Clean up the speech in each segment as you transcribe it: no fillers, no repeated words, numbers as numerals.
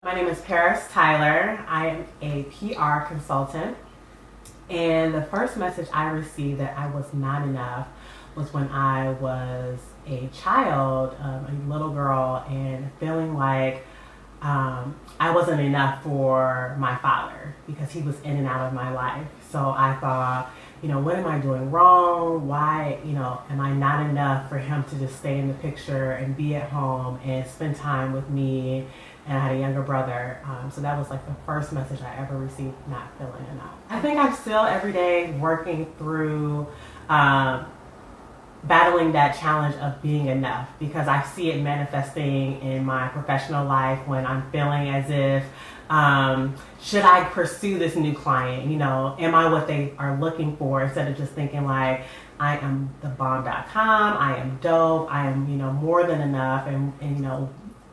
My name is Paris Tyler. I am a PR consultant. And the first message I received that I was not enough was when I was a child, a little girl, and feeling like I wasn't enough for my father because he was in and out of my life. So I thought, what am I doing wrong? Why, am I not enough for him to just stay in the picture and be at home and spend time with me? And I had a younger brother. So that was like the first message I ever received, not feeling enough. I think I'm still every day working through battling that challenge of being enough, because I see it manifesting in my professional life when I'm feeling as if, should I pursue this new client? Am I what they are looking for, instead of just thinking like, I am the bomb.com, I am dope, I am, more than enough, and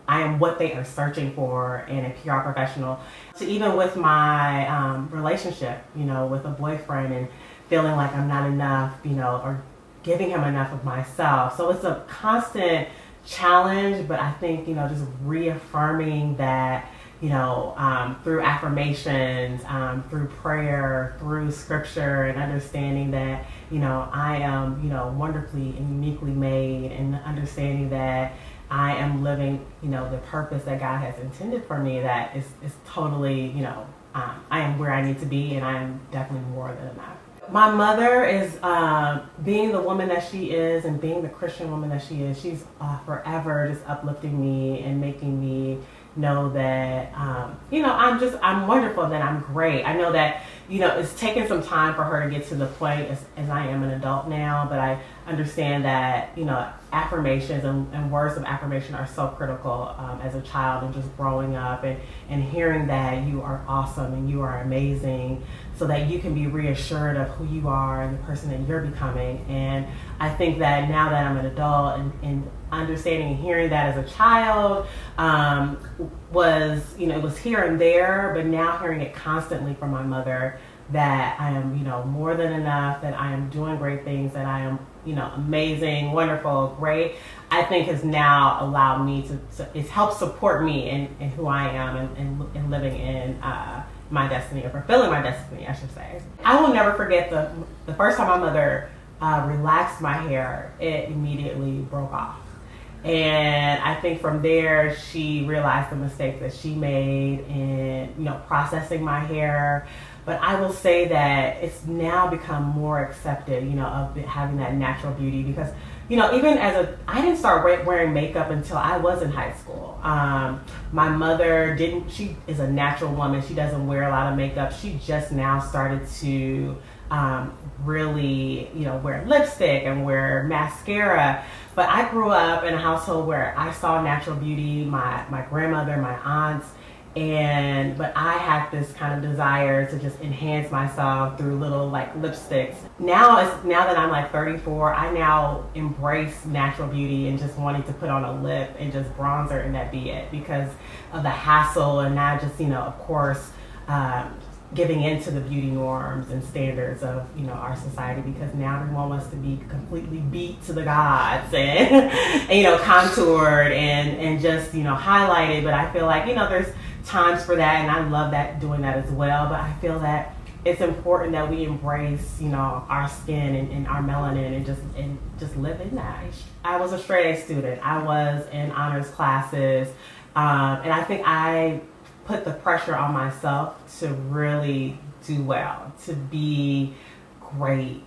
I am what they are searching for in a PR professional. So even with my relationship, with a boyfriend, and feeling like I'm not enough, or giving him enough of myself. So it's a constant challenge, but I think, just reaffirming that, through affirmations, through prayer, through scripture, and understanding that, I am, wonderfully and uniquely made, and understanding that I am living, the purpose that God has intended for me, that is totally, I am where I need to be, and I am definitely more than enough. My mother is, being the woman that she is and being the Christian woman that she is, she's forever just uplifting me and making me know that, I'm wonderful, that I'm great. I know that, it's taken some time for her to get to the point as I am an adult now, but I understand that, affirmations and words of affirmation are so critical as a child, and just growing up and hearing that you are awesome and you are amazing, so that you can be reassured of who you are and the person that you're becoming. And I think that now that I'm an adult, and understanding and hearing that as a child was, it was here and there, but now hearing it constantly from my mother, that I am, more than enough, that I am doing great things, that I am, amazing, wonderful, great, I think has now allowed me it's helped support me in who I am, and living in my destiny, or fulfilling my destiny, I should say. I will never forget the first time my mother relaxed my hair, it immediately broke off. And I think from there, she realized the mistake that she made in, processing my hair. But I will say that it's now become more accepted, of having that natural beauty, because, even I didn't start wearing makeup until I was in high school. My mother she is a natural woman. She doesn't wear a lot of makeup. She just now started to really, wear lipstick and wear mascara. But I grew up in a household where I saw natural beauty, my grandmother, my aunts, but I had this kind of desire to just enhance myself through little like lipsticks. Now that I'm like 34, I now embrace natural beauty and just wanting to put on a lip and just bronzer and that be it, because of the hassle, and not just, of course, giving into the beauty norms and standards of, our society, because now everyone wants to be completely beat to the gods and contoured and just, highlighted. But I feel like, there's times for that, and I love doing that as well. But I feel that it's important that we embrace, our skin and our melanin, and just live in that. I was a straight A student. I was in honors classes, and I think I put the pressure on myself to really do well, to be great,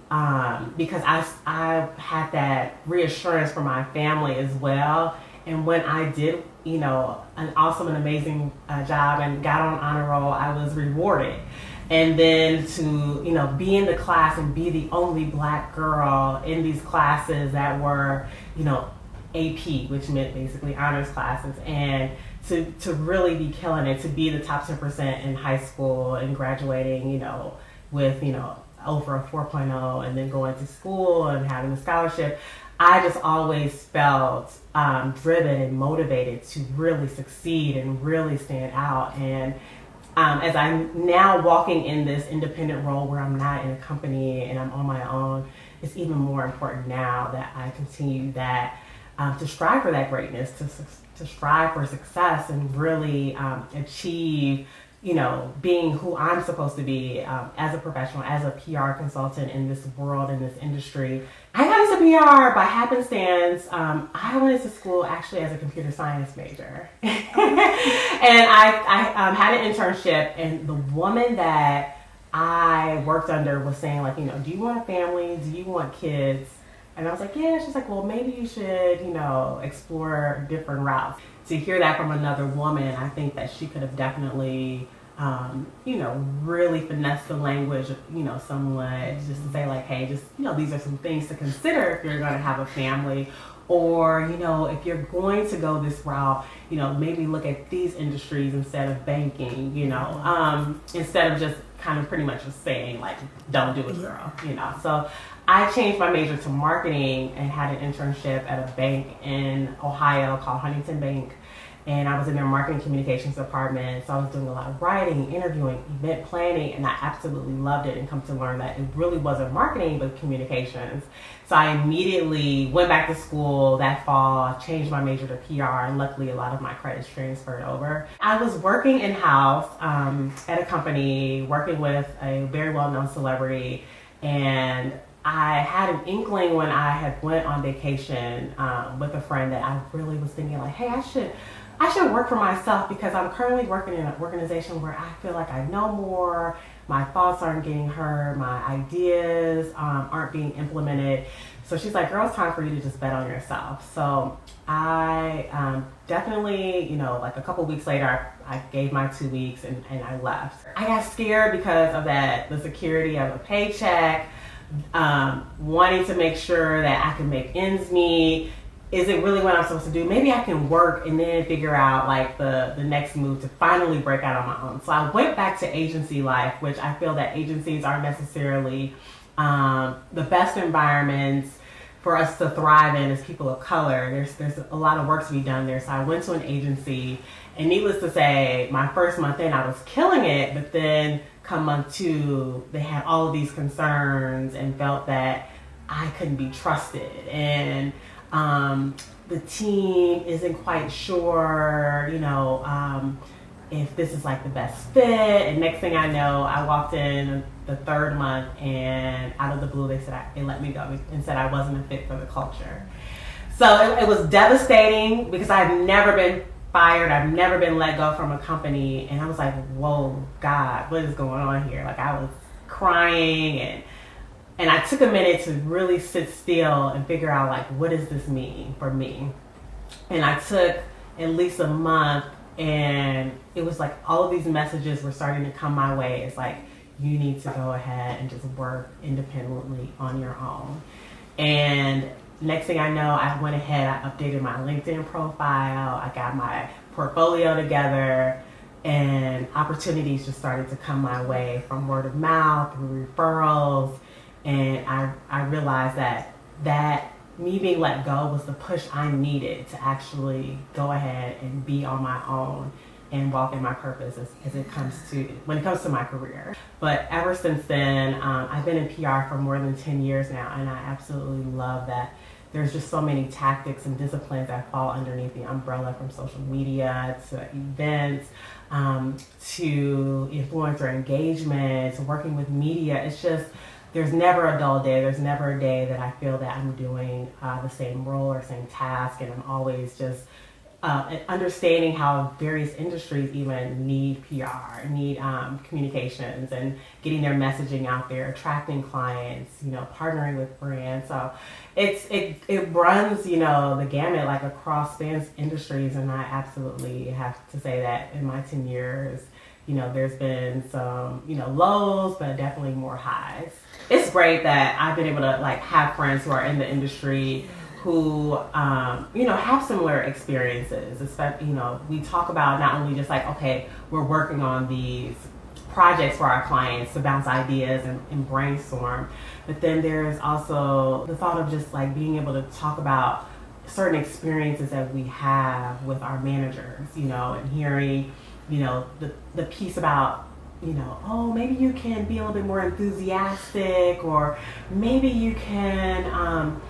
because I had that reassurance from my family as well. And when I did, an awesome and amazing job and got on honor roll, I was rewarded. And then to, be in the class and be the only Black girl in these classes that were, AP, which meant basically honors classes, and to really be killing it, to be the top 10% in high school and graduating, with, over a 4.0, and then going to school and having a scholarship. I just always felt driven and motivated to really succeed and really stand out. And as I'm now walking in this independent role where I'm not in a company and I'm on my own, it's even more important now that I continue that to strive for that greatness, to strive for success and really achieve, being who I'm supposed to be as a professional, as a PR consultant in this world, in this industry. I got into PR by happenstance. I went into school actually as a computer science major. And I had an internship, and the woman that I worked under was saying, like, do you want a family? Do you want kids? And I was like, yeah. She's like, well, maybe you should, explore different routes. To hear that from another woman, I think that she could have definitely, really finessed the language, somewhat, just to say like, hey, just, these are some things to consider if you're going to have a family. Or, if you're going to go this route, maybe look at these industries instead of banking, instead of just kind of pretty much just saying like, don't do it, girl, So I changed my major to marketing and had an internship at a bank in Ohio called Huntington Bank. And I was in their marketing communications department. So I was doing a lot of writing, interviewing, event planning, and I absolutely loved it, and come to learn that it really wasn't marketing, but communications. So I immediately went back to school that fall, changed my major to PR, and luckily a lot of my credits transferred over. I was working in-house at a company, working with a very well-known celebrity, and I had an inkling when I had went on vacation with a friend that I really was thinking like, hey, I should work for myself, because I'm currently working in an organization where I feel like I know more, my thoughts aren't getting heard, my ideas aren't being implemented. So she's like, girl, it's time for you to just bet on yourself. So I definitely, like a couple weeks later, I gave my 2 weeks and I left. I got scared because of the security of a paycheck, wanting to make sure that I can make ends meet. Is it really what I'm supposed to do? Maybe I can work and then figure out like the next move to finally break out on my own. So I went back to agency life, which I feel that agencies aren't necessarily the best environments for us to thrive in as people of color. There's a lot of work to be done there. So I went to an agency, and needless to say, my first month in, I was killing it. But then come month 2, they had all of these concerns and felt that I couldn't be trusted. And the team isn't quite sure, if this is like the best fit. And next thing I know, I walked in the 3rd month, and out of the blue, they let me go and said I wasn't a fit for the culture. So it was devastating, because I've never been fired. I've never been let go from a company. And I was like, whoa, God, what is going on here? Like, I was crying, and I took a minute to really sit still and figure out, like, what does this mean for me? And I took at least a month, and it was like all of these messages were starting to come my way. It's like, you need to go ahead and just work independently on your own. And next thing I know, I went ahead, I updated my LinkedIn profile, I got my portfolio together, and opportunities just started to come my way from word of mouth, through referrals. And I realized that me being let go was the push I needed to actually go ahead and be on my own and walk in my purpose when it comes to my career. But ever since then, I've been in PR for more than 10 years now, and I absolutely love that there's just so many tactics and disciplines that fall underneath the umbrella, from social media to events, to influencer engagement, to working with media. It's just, there's never a dull day. There's never a day that I feel that I'm doing the same role or same task, and I'm always just understanding how various industries even need PR, need communications, and getting their messaging out there, attracting clients, partnering with brands. So it runs, the gamut, like across spans industries, and I absolutely have to say that in my 10 years, there's been some, lows, but definitely more highs. It's great that I've been able to have friends who are in the industry who, have similar experiences. Especially, we talk about not only just okay, we're working on these projects for our clients to bounce ideas and brainstorm, but then there's also the thought of just being able to talk about certain experiences that we have with our managers, and hearing, the piece about, oh, maybe you can be a little bit more enthusiastic, or maybe you can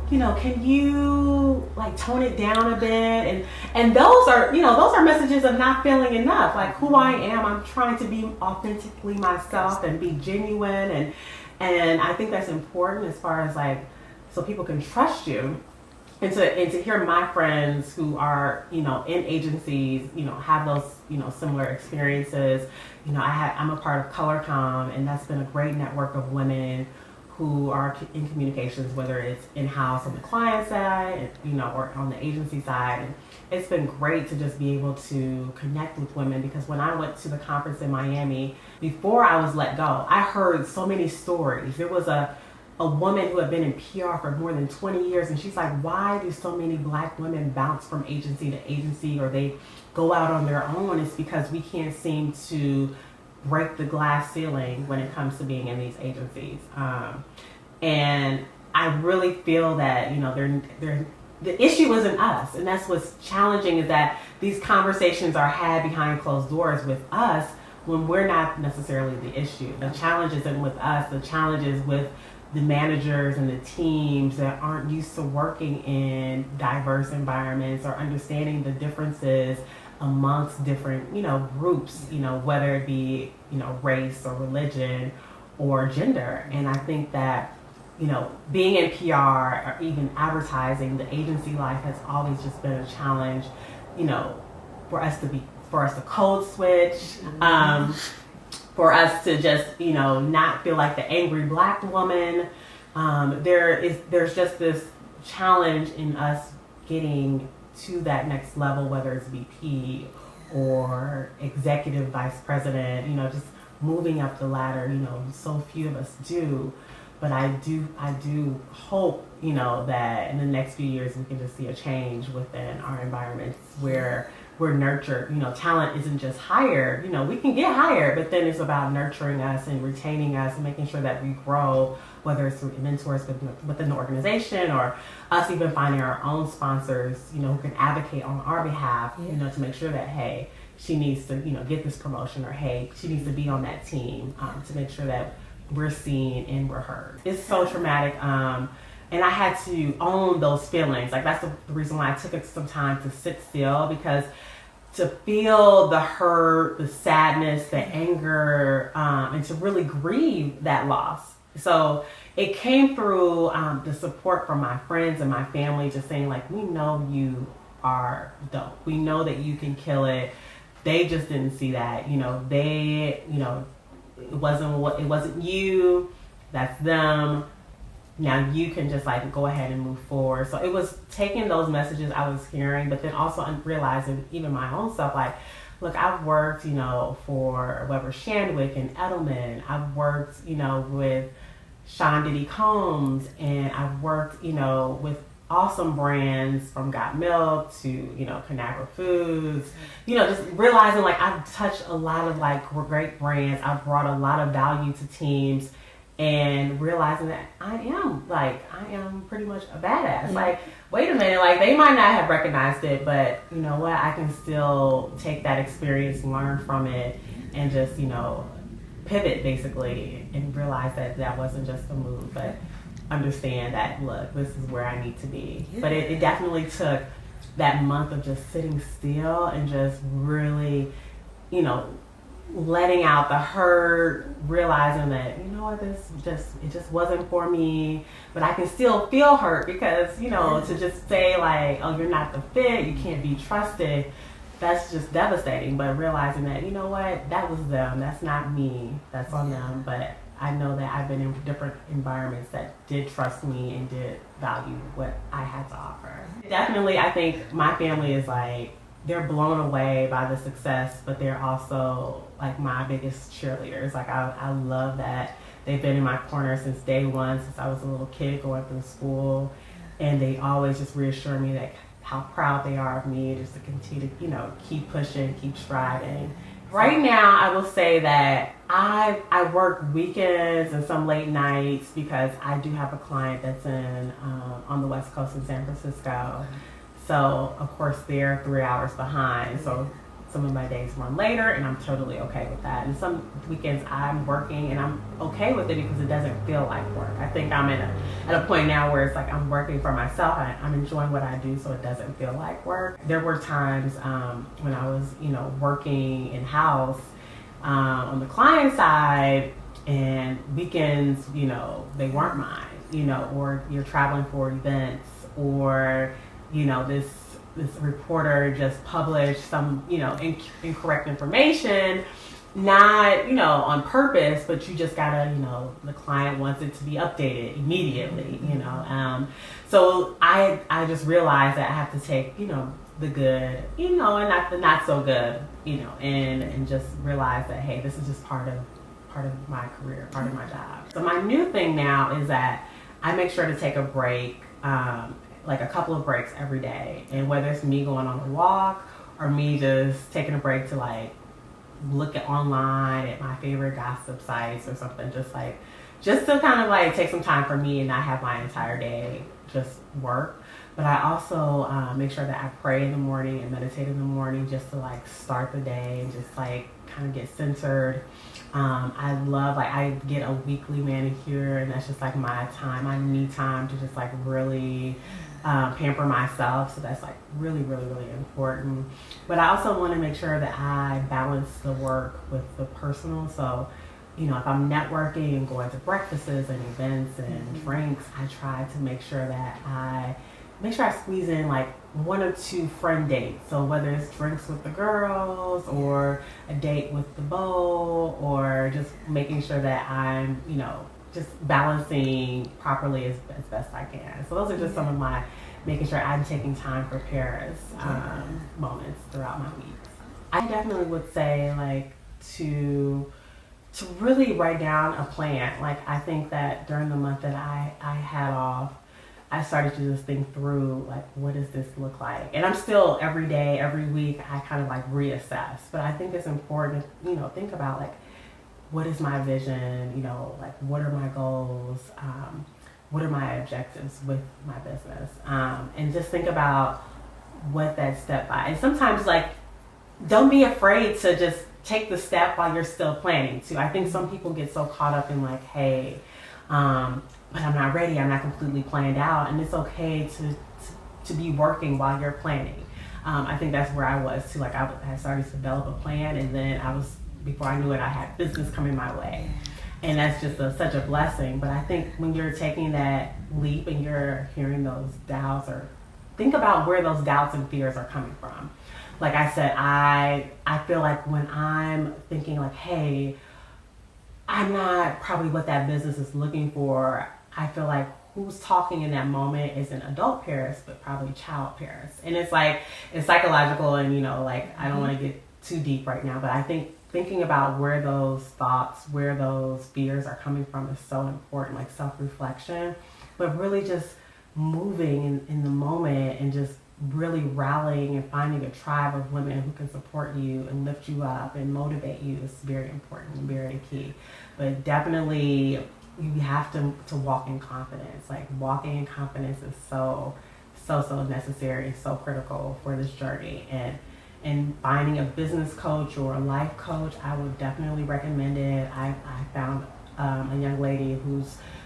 can you like tone it down a bit? And those are, those are messages of not feeling enough. Like who I am, I'm trying to be authentically myself and be genuine. And I think that's important as far as like, so people can trust you. And to hear my friends who are, in agencies, have those, similar experiences. I'm a part of ColorCom, and that's been a great network of women who are in communications, whether it's in-house on the client side, or on the agency side. And it's been great to just be able to connect with women, because when I went to the conference in Miami, before I was let go, I heard so many stories. There was a woman who had been in PR for more than 20 years, and she's like, why do so many Black women bounce from agency to agency, or they go out on their own? It's because we can't seem to break the glass ceiling when it comes to being in these agencies. And I really feel that, the issue isn't us, and that's what's challenging, is that these conversations are had behind closed doors with us when we're not necessarily the issue. The challenge isn't with us, the challenge is with the managers and the teams that aren't used to working in diverse environments or understanding the differences amongst different, groups, whether it be, race or religion or gender. And I think that, being in PR or even advertising, the agency life has always just been a challenge, for us to code switch, for us to just, not feel like the angry Black woman. There's just this challenge in us getting to that next level, whether it's VP or executive vice president, just moving up the ladder. So few of us do. But I do hope, that in the next few years we can just see a change within our environments where we're nurtured. Talent isn't just hired. We can get hired, but then it's about nurturing us and retaining us and making sure that we grow, whether it's through mentors within the organization or us even finding our own sponsors, who can advocate on our behalf, to make sure that, hey, she needs to, get this promotion, or hey, she needs to be on that team, to make sure that we're seen and we're heard. It's so traumatic. And I had to own those feelings. Like, that's the reason why I took some time to sit still, because to feel the hurt, the sadness, the anger, and to really grieve that loss. So it came through the support from my friends and my family, just saying, like, we know you are dope. We know that you can kill it. They just didn't see that. It wasn't you, that's them. Now you can just like go ahead and move forward. So it was taking those messages I was hearing, but then also realizing even my own self, like, look, I've worked, for Weber Shandwick and Edelman. I've worked, with Sean Diddy Combs, and I've worked, with awesome brands from Got Milk to, Conagra Foods. Just realizing like I've touched a lot of like great brands. I've brought a lot of value to teams. And realizing that I am pretty much a badass. Yeah. Like, wait a minute, like they might not have recognized it, but you know what? I can still take that experience, learn from it, and just, pivot basically and realize that that wasn't just a move, but understand that, look, this is where I need to be. Yeah. But it definitely took that month of just sitting still and just really, letting out the hurt, realizing that, it just wasn't for me, but I can still feel hurt because, to just say like, oh, you're not the fit, you can't be trusted, that's just devastating. But realizing that, that was them, that's not me, that's on them. But I know that I've been in different environments that did trust me and did value what I had to offer. Definitely, I think my family is like, they're blown away by the success, but they're also like my biggest cheerleaders. Like I love that they've been in my corner since day one, since I was a little kid going through school, and they always just reassure me that how proud they are of me, just to continue to keep pushing, keep striving. Right now, I will say that I work weekends and some late nights because I do have a client that's in on the West Coast in San Francisco. So, of course, they're 3 hours behind. So, some of my days run later, and I'm totally okay with that. And some weekends I'm working, and I'm okay with it because it doesn't feel like work. I think I'm at a point now where it's like I'm working for myself. I'm enjoying what I do, so it doesn't feel like work. There were times when I was, working in house on the client side, and weekends, they weren't mine, or you're traveling for events, or this reporter just published some, incorrect information, not, on purpose, but you just gotta, the client wants it to be updated immediately, so I just realized that I have to take, the good, and not the not so good, and just realize that, hey, this is just part of my career, part of my job. So my new thing now is that I make sure to take a break, like a couple of breaks every day. And whether it's me going on a walk or me just taking a break to like look at online at my favorite gossip sites or something, just to kind of like take some time for me and not have my entire day just work. But I also make sure that I pray in the morning and meditate in the morning just to like start the day and just like kind of get centered. I get a weekly manicure, and that's just like my time. I need time to just like really pamper myself. So that's like really, really, really important. But I also want to make sure that I balance the work with the personal. So, if I'm networking and going to breakfasts and events and drinks, I try to make sure that I squeeze in like 1 or 2 friend dates. So whether it's drinks with the girls or a date with the beau, or just making sure that I'm, just balancing properly as best I can. So those are just some of my making sure I'm taking time for Paris moments throughout my weeks. I definitely would say like to really write down a plan. Like I think that during the month that I had off, I started to just think through, like, what does this look like? And I'm still every day, every week, I kind of like reassess. But I think it's important to, think about like, what is my vision? Like, what are my goals? What are my objectives with my business? And just think about what that step by. And sometimes like, don't be afraid to just take the step while you're still planning too. I think some people get so caught up in like, hey, but I'm not ready, I'm not completely planned out, and it's okay to be working while you're planning. I think that's where I was too. Like I started to develop a plan, and then before I knew it, I had business coming my way. And that's just such a blessing. But I think when you're taking that leap and you're hearing those doubts, or think about where those doubts and fears are coming from. Like I said, I feel like when I'm thinking like, hey, I'm not probably what that business is looking for, I feel like who's talking in that moment isn't adult Paris, but probably child Paris. And it's like, it's psychological, and I don't want to get too deep right now, but I think thinking about where those thoughts, where those fears are coming from is so important, like self-reflection, but really just moving in the moment and just really rallying and finding a tribe of women who can support you and lift you up and motivate you is very important and very key. But definitely you have to walk in confidence. Like walking in confidence is so necessary, so critical for this journey. And finding a business coach or a life coach, I would definitely recommend it. I found a young lady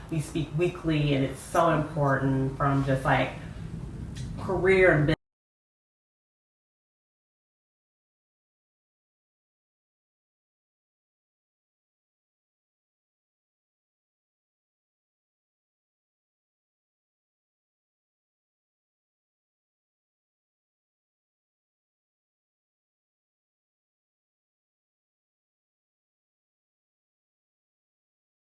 we speak weekly, and it's so important, from just like career and